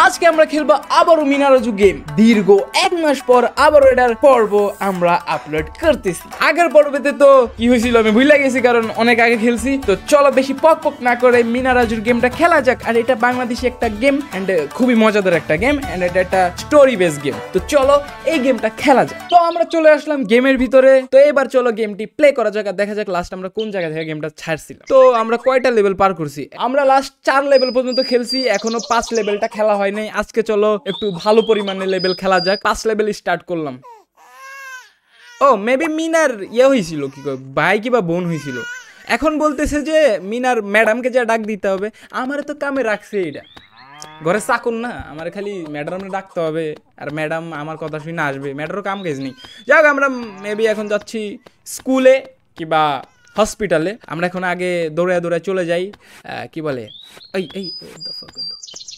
আজকে আমরা খেলবো আবারও মিনারাজু গেম। দীর্ঘ 1 মাস পর আবারও এটার পর্ব আমরা আপলোড করতেছি। আগের পর্বতে তো কি হয়েছিল আমি ভুলে গেছি, কারণ অনেক আগে খেলছি। তো চলো বেশি পক না করে মিনারাজুর গেমটা খেলা যাক। আর এটা বাংলাদেশি একটা গেম এন্ড খুবই মজাদার একটা গেম এন্ড এটা একটা স্টোরি বেস গেম। তো চলো এই গেমটা খেলা যাক। তো আমরা চলে আসলাম গেমের ভিতরে। তো এবার চলো গেমটি প্লে করা যাক আর দেখা যাক লাস্ট আমরা কোন জায়গা থেকে গেমটা ছাড়ছিলাম। তো আমরা কয়টা লেভেল পার করছি? আমরা লাস্ট 4 লেভেল পর্যন্ত খেলছি, এখনো 5 লেভেলটা খেলা হয় নাই। আজকে চলো একটু ভালো পরিমাণে লেভেল খেলা যাক। 5 লেভেল স্টার্ট করলাম। ও মেবি মিনার হয়েছিল, কি ভাই কিবা বোন হয়েছিল। এখন বলতেছে যে মিনার ম্যাডামকে যা ডাক দিতে হবে। আমার তো কামে রাখছে এটা, ঘরে চাকুন না, আমার খালি ম্যাডামে ডাকতে হবে আর ম্যাডাম আমার কথা শুনে আসবে। ম্যাডারও কাম কাজ নেই। যাক আমরা মেবি এখন যাচ্ছি স্কুলে কিবা হসপিটালে। আমরা এখন আগে দৌড়ায় চলে যাই। কি বলে এই এই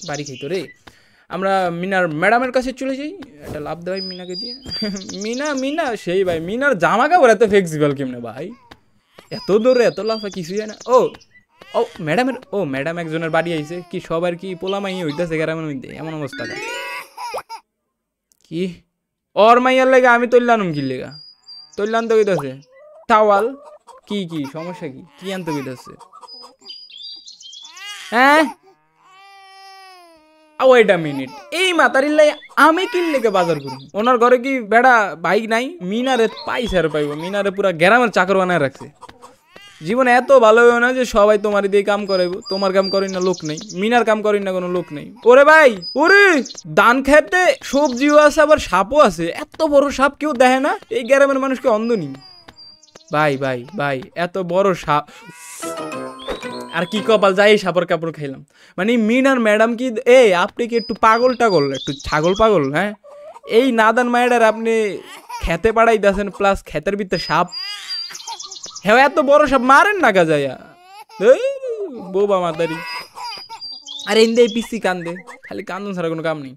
বাড়ি খাই তো রে। আমরা মিনার ম্যাডামের কাছে চলে যাই। এটা লাভ দেয় মিনাকে দিয়ে। মিনা সেই ভাই, মিনার জামা কাপড় এত ফ্লেক্সিবল কেমনে ভাই, এত দৌড়ে এত লাফা কিছু যায় না। ও ম্যাডাম একজনের বাড়ি আইছে। কি সবার কি পোলামাই হইতেছে গ্রামের মধ্যে এমন অবস্থা? কি ওর মাইয়ার লেগে আমি তৈলানুম কি লেগা? তৈলান তো হইতেছে টাওয়াল। কি সমস্যা কি আনতে হইতেছে? হ্যাঁ ওয়েট আ মিনিট, এই মাতারির লাই আমি কি লেগে বাজার করি? ওনার ঘরে কি বেড়া বাইক নাই? মিনারে পাইছে আর পাইব। মিনারে পুরা গ্রামের চাকর বানায় রাখছে। জীবনে এত ভালো হবে না যে সবাই তোমার দিয়ে কাম করাইব। তোমার কাম করেন না লোক নেই, মিনার কাম করেন না কোনো লোক নেই। ওরে ভাই, ওরে ধান খেতে সবজিও আছে আবার সাপও আছে। এত বড় সাপ কেউ দেখে না? এই গ্রামের মানুষকে অন্ধ নি ভাই এত বড় সাপ। আর কি কপাল যাই সাপর কাপড় খাইলাম। মানে মিনার ম্যাডাম কি আপনি কি একটু পাগল একটু ছাগল পাগল? হ্যাঁ, এই নাদান মায়ের আপনি খেতে পাড়াইতেছেন, প্লাস খেতের ভিতরে সাপ। হ্যাঁ এত বড় সাপ মারেন না গা যাইয়া বোবা মাতারি। আর ইন্দে পিসি কান্দে, খালি কান্দন ছাড়া কোনো কাম নেই।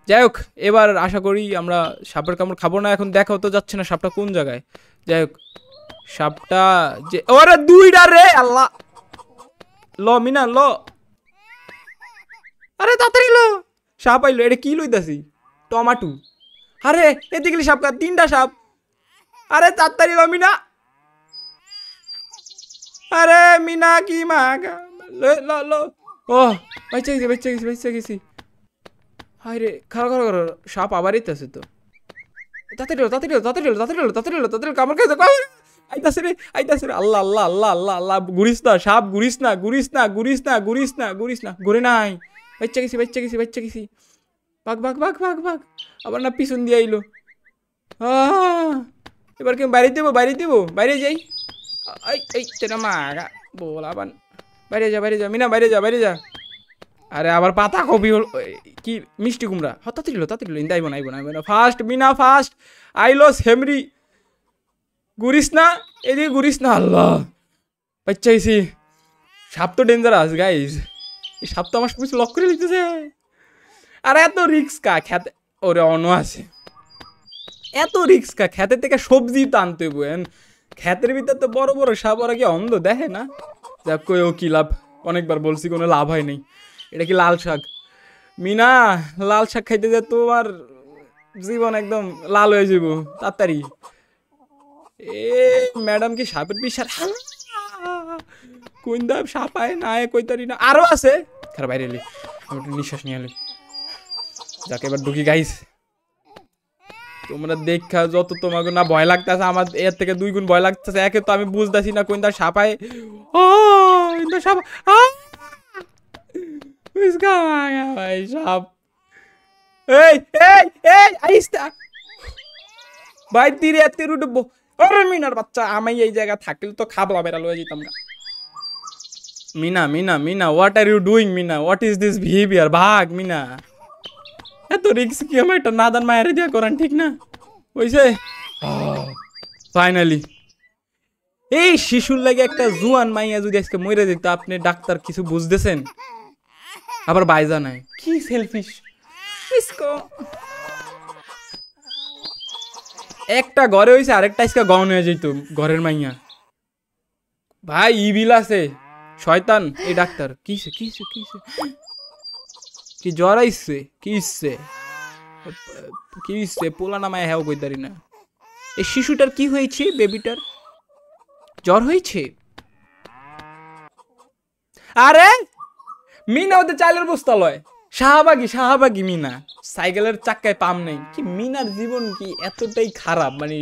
যাই হোক, এবার আশা করি আমরা সাপের কামড় খাবো না। এখন দেখাও তো যাচ্ছে না সাপটা কোন জায়গায়। যাই হোক, সাপটা যে ওরে দুইটা রে আল্লাহ। ল মিনা ল, আরে তাড়াতাড়ি ল। সাপ আইলো, এটা কি লইতাছি? টমাটো। আরে এদিকে সাপ, 3টা সাপ। আরে তাড়াতাড়ি ল মিনা। আরে মিনা কি মা ল। ও বাচ্চা গেছি। হায় রে, খারাপ সাপ আবার ইতেছে তো। তাড়াতাড়ি কামড় খাইছে। আইতাছে রে আল্লাহ আল্লাহ আল্লাহ আল্লাহ আল্লাহ। ঘুরিস না সাপ, ঘুরিস না। ঘুরে নাই। বাচ্চা গেছি। ভাগ। আবার না পিছন দিয়ে আইলো। এবার কি বাইরে দিব? বাইরে যাই। এই তেরা মা বল আবার বাইরে যা মিনা, বাইরে যা। আরে আবার পাতা কপি হল কি মিষ্টি কুমড়া। তাড়াতাড়ি ইন্দা আইব না। ফাস্ট মিনা ফাস্ট আইলো সেমরি। ঘুরিস না, এদিকে ঘুরিস না। আল্লাহ বাচ্চা গেছি। সাপ তো ডেঞ্জারাস গাইস। এই সাপ তো আমার কিছু লক করে দিতেছে। আর এত রিক্স খেতে ওরে অন্য আছে। এত রিক্স খেতের থেকে সবজি তো আনতে হইব। খেতের ভিতরে তো বড় সাপ, ওরা কি অন্ধ দেখে না? যাক কই ও কি লাভ, অনেকবার বলছি কোনো লাভ হয় নাই। এটা কি লাল শাক? মিনা লাল শাক খাইতে যা তোমার জীবন একদম লাল হয়ে যাব তাড়াতাড়ি। ম্যাডাম কি সাপের পিসার? কোন দাব সাপ আয় না কইতারি না। আরো আছে। খারাপ বাইরে এলি, আমি একটু নিঃশ্বাস নিয়ে এলি। যাকে এবার ঢুকি গাইস। তোমরা দেখা যত তোমাকে না ভয় লাগতেছে, আমার এর থেকে 2 গুণ ভয় লাগতেছে। একে তো আমি বুঝতেছি না কোন দাব সাপ আয়। সাপ ভাই সাপ। এই আইস্তা ভাই তীরে উঠবো। ওরে মিনার বাচ্চা, আমি এই জায়গা থাকলে তো খাবলা বেড়া লয়ে যেতাম না। Meena what are you doing? Meena what is this behaviour? ভাগ মিনা, এত রিক্স কি আমার একটা নাদান মায়ের দিয়া করান ঠিক না হইছে? ফাইনালি এই শিশুর লাগে একটা জুয়ান মাইয়া যদি আজকে মরে যেত, আপনি ডাক্তার কিছু বুঝতেছেন? আবার বাইজা নাই, কি সেলফিশ। একটা ঘরে হয়েছে, আরেকটা আজকে গন হয়ে যেত ঘরের মাইয়া। ভাই ইবিল আছে শয়তান এই ডাক্তার। কিসে কি জ্বর আইছে? কি ইচ্ছে? কি ইচ্ছে? পোলা নামায় হ্যাও কইতারি না। এই শিশুটার কি হয়েছে? বেবিটার জ্বর হয়েছে? আরে মিনা ওদের চাইলের বস্তা লয়। শাহবাগী মিনা সাইকেলের চাক্কায় পাম নেই। কি মিনার জীবন কি এতটাই খারাপ? মানে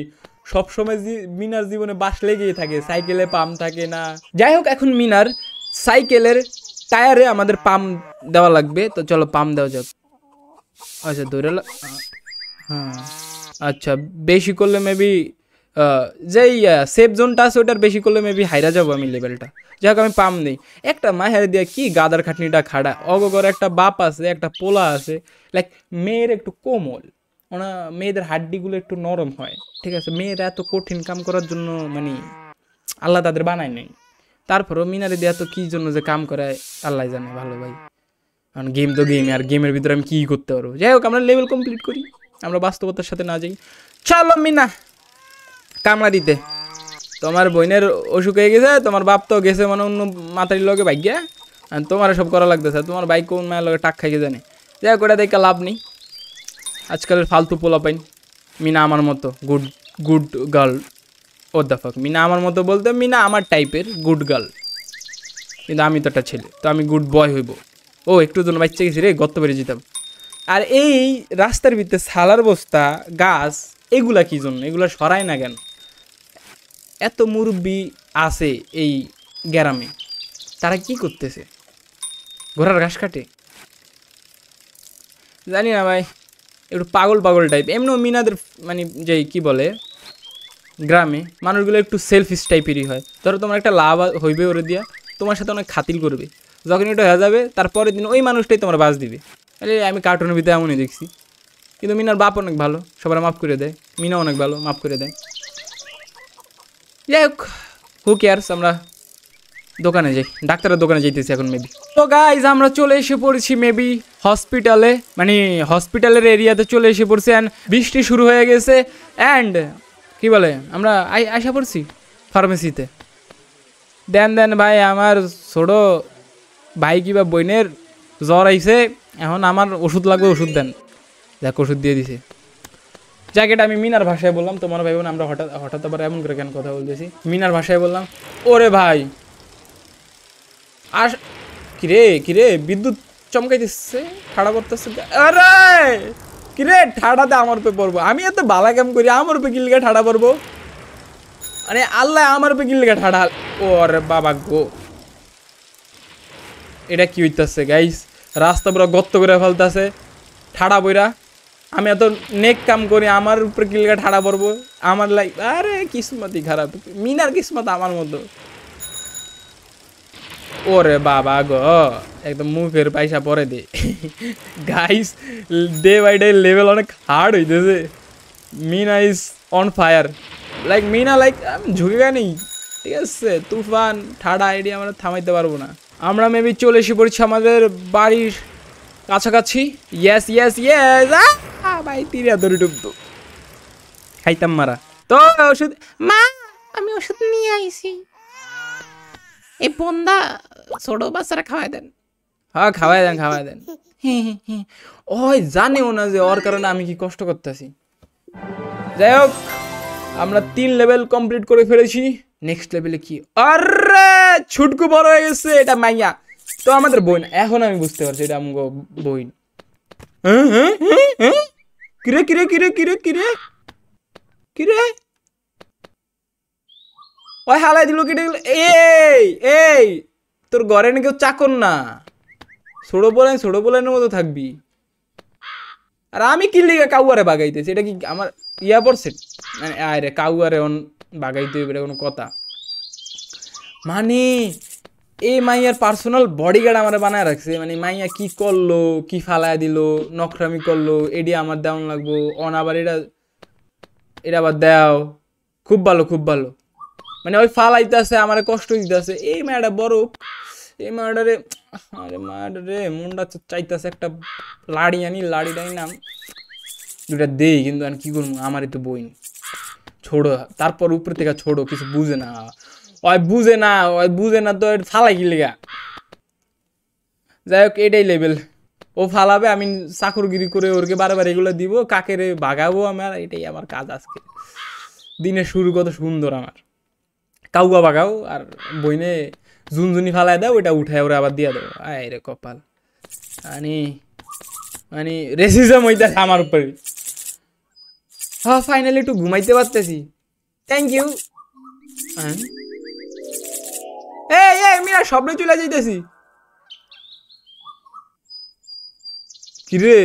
সবসময় মিনার জীবনে বাস লেগেই থাকে, সাইকেলে পাম থাকে না। যাই হোক, এখন মিনার সাইকেলের টায়ারে আমাদের পাম দেওয়া লাগবে। তো চলো পাম দেওয়া যাক। আচ্ছা ধরে হ্যাঁ, আচ্ছা বেশি করলে মেবি যেই সেফ জোনটা আছে ওটার বেশি করলে মেবি হাইরা যাবো আমি লেভেলটা। যাই হোক আমি পাম নেই। একটা মাহের দিয়ে কি গাদার খাটনিটা খাড়া। অগগর একটা বাপ আছে, একটা পোলা আছে, লাইক মেয়ের একটু কোমল, ওনা মেয়েদের হাড্ডিগুলো একটু নরম হয়, ঠিক আছে। মেয়েরা এত কঠিন কাম করার জন্য মানে আল্লাহ তাদের বানায় নেই। তারপরও মিনারে দেওয়া তো কী জন্য যে কাম করায় আল্লাহ জানে ভালো ভাই। কারণ গেম তো গেম, আর গেমের ভিতরে আমি কী করতে পারবো। যাই হোক আমরা লেভেল কমপ্লিট করি, আমরা বাস্তবতার সাথে না যাই। চলো মিনা কামড়া দিতে। তোমার বোনের অসুখ হয়ে গেছে, তোমার বাপ তো গেছে মানে অন্য মাতারির লগে ভাগ্যা, আর তোমার সব করা লাগতেছে। তোমার বাইক কোন মায়ের লগে টাক খাইকে জানে। যাই হোক ওটা দেখে লাভ নেই, আজকালের ফালতু পোলা পাইন। মিনা আমার মতো গুড গুড গার্ল। ও দ্য ফাক, মিনা আমার মতো বলতে মিনা আমার টাইপের গুড গার্ল, কিন্তু আমি তো একটা ছেলে, তো আমি গুড বয় হইব। ও একটু জন্য বাচ্চা গেছি রে, গর্ত বেড়ে যেতাম। আর এই রাস্তার ভিতরে সালার বস্তা গাছ এগুলা কি জন্য? এগুলা সরাই না কেন? এত মুরব্বি আছে এই গ্রামে, তারা কি করতেছে? ঘোড়ার ঘাস কাটে? জানি না ভাই, একটু পাগল পাগল টাইপ। এমনিও মিনাদের মানে যে কি বলে গ্রামে মানুষগুলো একটু সেলফিশ টাইপেরই হয়। ধরো তোমার একটা লাভ হইবে ওরে দিয়া, তোমার সাথে অনেক খাতির করবে। যখন এটা হয়ে যাবে তারপরের দিন ওই মানুষটাই তোমার বাস দিবে। আরে আমি কার্টুনের ভিতরে এমনই দেখছি। কিন্তু মিনার বাপ অনেক ভালো, সবার মাফ করে দেয়। মিনা অনেক ভালো, মাফ করে দেয়। যাই হোক, হু কেয়ারস, আমরা দোকানে যাই, ডাক্তারের দোকানে যাইতেছি এখন মেবি। তো গাইজ আমরা চলে এসে পড়েছি মেবি হসপিটালে, মানে হসপিটালের এরিয়াতে চলে এসে পড়ছি। অ্যান্ড বৃষ্টি শুরু হয়ে গেছে। অ্যান্ড কি বলে আমরা আশা পড়ছি ফার্মেসিতে। দেন ভাই, আমার ছোটো ভাই কিবা বোনের জ্বর আইছে, এখন আমার ওষুধ লাগবে, ওষুধ দেন। দেখ ওষুধ দিয়ে দিছে। জ্যাকেট আমি মিনার ভাষায় বললাম, তোমার ভাই বোন আমরা হঠাৎ আবার এমন করে কেন কথা বলতেছি। মিনার ভাষায় বললাম, ওরে ভাই আস কিরে বিদ্যুৎ চমকাইতেছে, ঠাড়া করতেছে। আরে কিরে ঠাড়াতে আমার উপরে পড়বো? আমি এত বালা কাম করি, আমার উপরে কিলগা ঠাড়া পড়বো? আরে আল্লাহ আমার উপরে কিলগা ঠাড়া। ওরে বাবা গো, এটা কি হইতাছে গাইস? রাস্তা পুরো গর্ত করে ফেলতেছে ঠাড়া বইরা। আমি এত নেক কাম করি, আমার উপরে কিলগা ঠাড়া পড়বো? আমার লাইফ, আরে কিসমতই খারাপ। মিনার কিসমত আমার মতো। ওরে বাবা গো, একদম মুখের পয়সা পরে দে। Guys day by day level অনেক হার্ড হইতেছে। Meena is on fire, like Meena like ঝুঁকে নেই, ঠিক আছে। তুফান ঠাডা আইডিয়া আমরা থামাইতে পারবো না। আমরা মেবি চলে এসে পড়ছি আমাদের বাড়ির কাছাকাছি। ইয়েস ভাই তিরিয়া ধরে ডুবতো, খাইতাম মারা। তো ওষুধ মা, আমি ওষুধ নিয়ে আইছি। এই বন্দা ছোট বাচ্চারা খাওয়াই দেন। হ্যাঁ খাওয়াই দেন। ওই জানেও না যে ওর কারণে আমি কি কষ্ট করতেছি। যাই হোক আমরা 3 লেভেল কমপ্লিট করে ফেলেছি। নেক্সট লেভেলে কি? আরে ছুটকু বড় হয়ে গেছে, এটা মাইয়া তো আমাদের বোন। এখন আমি বুঝতে পারছি এটা আমগো বোন। কিরে ওই হালাই দিল কেটে গেল। এই তোর ঘরে না কেউ চাকর না, ছোট বলেনের মতো থাকবি। আর আমি কি লিগা কাউয়ারে বাগাইতেছি? এটা কি আমার ইয়া পড়ছে? মানে আরে কাউয়ারে বাগাইতে এটা কোনো কথা? মানে এই মাইয়ার পার্সোনাল বডিগার্ড আমার বানায় রাখছে। মানে মাইয়া কি করলো, কি ফালায় দিল, নখরামি করলো, এডি আমার দেওয়ান লাগবো। আবার এটা আবার দেও। খুব ভালো। মানে ওই ফালাইতে আছে, আমার কষ্ট দিতে আছে। এই মায়াটা বড়, এই মায়াটারে, আরে মায়াটারে মুন্ডা চাইতেছে একটা লাড়ি আনি, লাড়িটাই নাম দুটা দেই। কিন্তু আমি কি করবো, আমারই তো বই ছোড়ো। তারপর উপর থেকে ছোড়ো, কিছু বুঝে না। ওই বুঝে না তো ফালাই কি লেগা। যাই হোক এটাই লেভেল, ও ফালাবে, আমি চাকরগিরি করে ওরকে বারবার এগুলো দিব, কাকেরে ভাগাবো আমার, এটাই আমার কাজ আজকে। দিনের শুরু কত সুন্দর আমার, কাউয়া ভাগাও আর বইনে ঝুনঝুনি ফালায় দাও, ওইটা উঠায় ওরা আবার দিয়ে দেবো। আয় রে কপাল, মানে মানে রেসিজম হইতেছে আমার উপরে। হ্যাঁ ফাইনালি একটু ঘুমাইতে পারতেছি, থ্যাংক ইউ। এই এই মিয়া স্বপ্নে চলে যাইতেছি। কিরে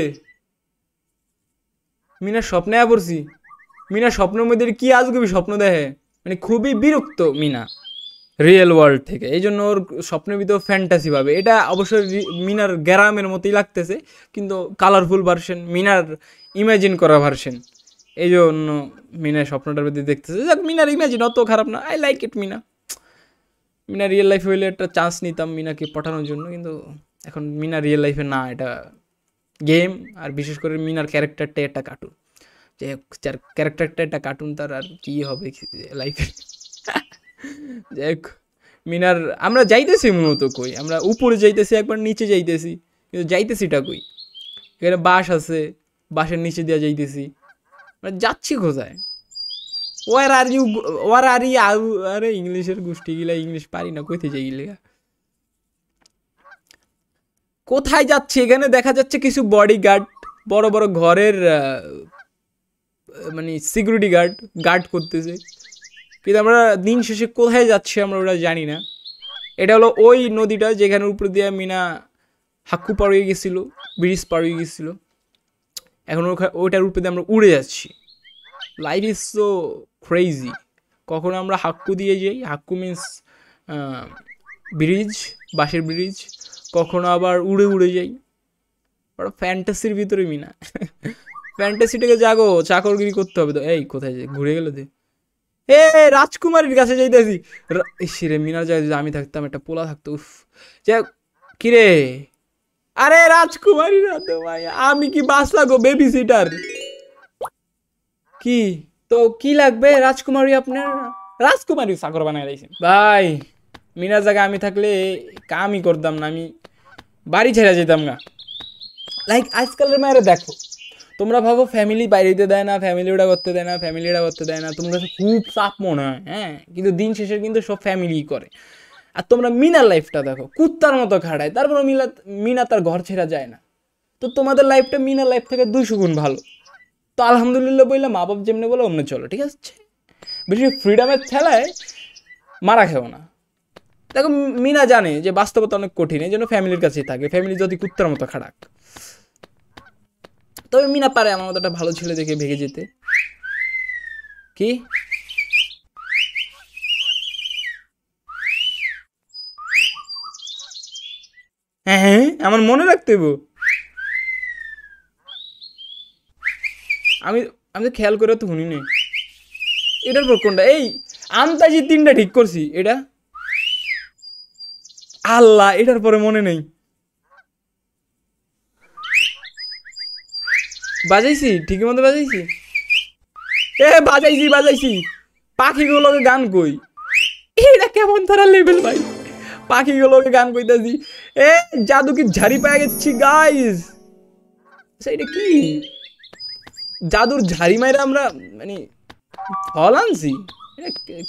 মিনা স্বপ্নে পড়ছি, মিনা স্বপ্নের মধ্যে কি আজগুবি স্বপ্ন দেখে, মানে খুবই বিরক্ত মিনা রিয়েল ওয়ার্ল্ড থেকে, এই জন্য ওর স্বপ্নের ভিতরে ফ্যান্টাসি পাবে। এটা অবশ্যই মিনার গ্যারামের মতোই লাগতেছে, কিন্তু কালারফুল ভার্সন, মিনার ইমাজিন করা ভার্সন, এই জন্য মিনার স্বপ্নটার মধ্যে দেখতেছে। যাক মিনার ইমাজিন অত খারাপ না, I like it. Meena real লাইফে হইলে একটা চান্স নিতাম মিনাকে পাঠানোর জন্য, কিন্তু এখন মিনা রিয়েল লাইফে না, এটা গেম। আর বিশেষ করে মিনার ক্যারেক্টারটা একটা কার্টুন, যে ক্যারেক্টারটা একটা কার্টুন, তার আর কি হবে লাইফে। যাই হোক মিনার আমরা যাইতেছি মূলত কই, আমরা উপরে যাইতেছি, একবার নিচে যাইতেছি, কিন্তু যাইতেছিটা কই? এখানে বাস আছে, বাসের নিচে দিয়ে যাইতেছি, যাচ্ছি কোথায়? আরে ইংলিশের গোষ্ঠী গিলা, ইংলিশ পারি না, কোথায় যাই গিলা, কোথায় যাচ্ছে? এখানে দেখা যাচ্ছে কিছু বডিগার্ড, বড় বড় ঘরের মানে সিকিউরিটি গার্ড করতেছে, কিন্তু আমরা দিন শেষে কোথায় যাচ্ছি আমরা ওরা জানি না। এটা হলো ওই নদীটা যেখানে উপরে দিয়ে মিনা হাক্কু পার হয়ে গেছিলো, ব্রিজ পার হয়ে গেছিলো, এখন ওইটার উপরে দিয়ে আমরা উড়ে যাচ্ছি। Life is so crazy. কখনো আমরা হাক্কু দিয়ে যাই, হাক্কু মিন্স ব্রিজ, বাঁশের ব্রিজ, কখনো আবার উড়ে উড়ে যাই। ওরা ফ্যান্টাসির ভিতরে মিনা, ফ্যান্টাসিটাকে জাগো, চাকরগিরি করতে হবে তো। এই কোথায় যাই, ঘুরে গেল দে। এ রাজকুমারীর কাছে যাইতেছি। রে মিনার যায়, আমি থাকতাম একটা পোলা থাকতো, উফ। যাই কিরে, আরে রাজকুমারী না তো ভাই, আমি কি বাস লাগো বেবি সিটার? কি তো কি লাগবে রাজকুমারী আপনার? রাজকুমারী চাকর বানায় দিয়েছেন ভাই। মিনার জায়গায় আমি থাকলে কামই করতাম না, আমি বাড়ি ছেড়ে যেতাম না। লাইক আজকালের মায়েরা দেখো, তোমরা ভাবো ফ্যামিলি বাইরে দিতে দেয় না, ফ্যামিলি ওটা করতে দেয় না, ফ্যামিলি ওটা করতে দেয় না, তোমার কাছে খুব চাপ মনে হয়, হ্যাঁ, কিন্তু দিন শেষে কিন্তু সব ফ্যামিলি করে। আর তোমরা মিনার লাইফটা দেখো, কুত্তার মতো খাড়ায়, তারপর মিনা তার ঘর ছেড়া যায় না। তো তোমাদের লাইফটা মিনার লাইফ থেকে 200 গুণ ভালো। তো আলহামদুলিল্লাহ বললাম, মা বাপ যেমনি বলো অমনি চলো, ঠিক আছে? বেশি ফ্রিডমের ছেলায় মারা খেও না। দেখো মিনা জানে যে বাস্তবতা অনেক কঠিন, এই জন্য ফ্যামিলির কাছেই থাকে, ফ্যামিলি যদি কুত্তার মতো খাড়াক। তবে মিনা পারে আমার মতো একটা ভালো ছেলে দেখে ভেগে যেতে। কি হ্যাঁ আমার মনে রাখতে হইব, আমি তো খেয়াল করে তো শুনি নি। এটার পর কোনটা? এই আন্তাজি 3টা ঠিক করছি, এটা আল্লাহ, এটার পরে মনে নেই। বাজাইছি ঠিকই মতো বাজাইছি, বাজাইছি। পাখিগুলোকে গান কই, এটা কেমন তারা লেভেল ভাই, পাখিগুলোকে গান কইতাছি। জাদু কি ঝাড়ি পায়ে গেছি গাইস। এটা কি জাদুর ঝাড়ি মাইরা আমরা মানে ফল আনছি,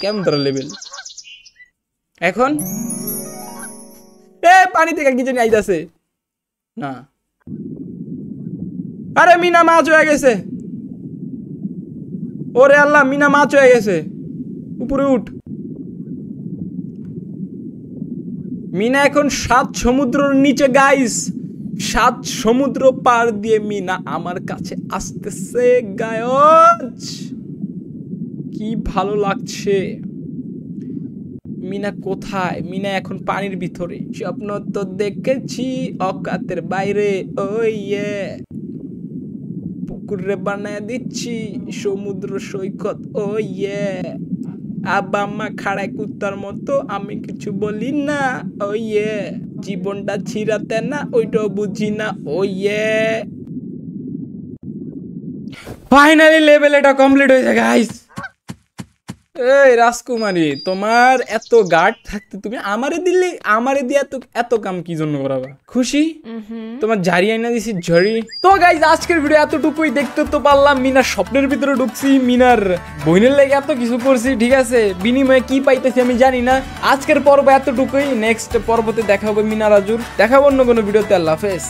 কেমন তারা লেভেল। এখন পানি থেকে কি জানি আইতাছে না। আরে মিনা মাছ হয়ে গেছে, ওরে আল্লাহ, মিনা মাছ হয়ে গেছে, উপরে উঠ। মিনা এখন 7 সমুদ্রের নিচে গাইস, 7 সমুদ্র পার দিয়ে মিনা আমার কাছে আসতেছে গায়জ, কি ভালো লাগছে। মিনা কোথায়? মিনা এখন পানির ভিতরে, স্বপ্ন তো দেখেছি অকাতের বাইরে, ওইয়ে পুকুরে বানায় দিচ্ছি সমুদ্র সৈকত, ওইয়ে আব্বা আম্মা খাড়ায় কুত্তার মতো, আমি কিছু বলি না, ওইয়ে জীবনটা ছিড়াতে না, ওইটাও বুঝি না, ওইয়ে। ফাইনালি লেভেল এটা কমপ্লিট হয়েছে গাইস, এই রাজকুমারী, তোমার এত গার্ড থাকতে তুমি আমারে দিলে, আমারে দিয়ে এত কাম কি জন্য করাবা? খুশি? তোমার ঝাড়ি আইনা দিছি, ঝাড়ি। তো গাইজ আজকের ভিডিও এতটুকুই। দেখতে তো পারলাম মিনার স্বপ্নের ভিতরে ঢুকছি, মিনার বইনের লেগে এত কিছু করছি, ঠিক আছে। বিনিময়ে কি পাইতেছি আমি জানি না। আজকের পর্ব এতটুকুই, নেক্সট পর্বতে দেখা হবে মিনা রাজুর। দেখাবো অন্য কোনো ভিডিওতে। আল্লাহ হাফেজ।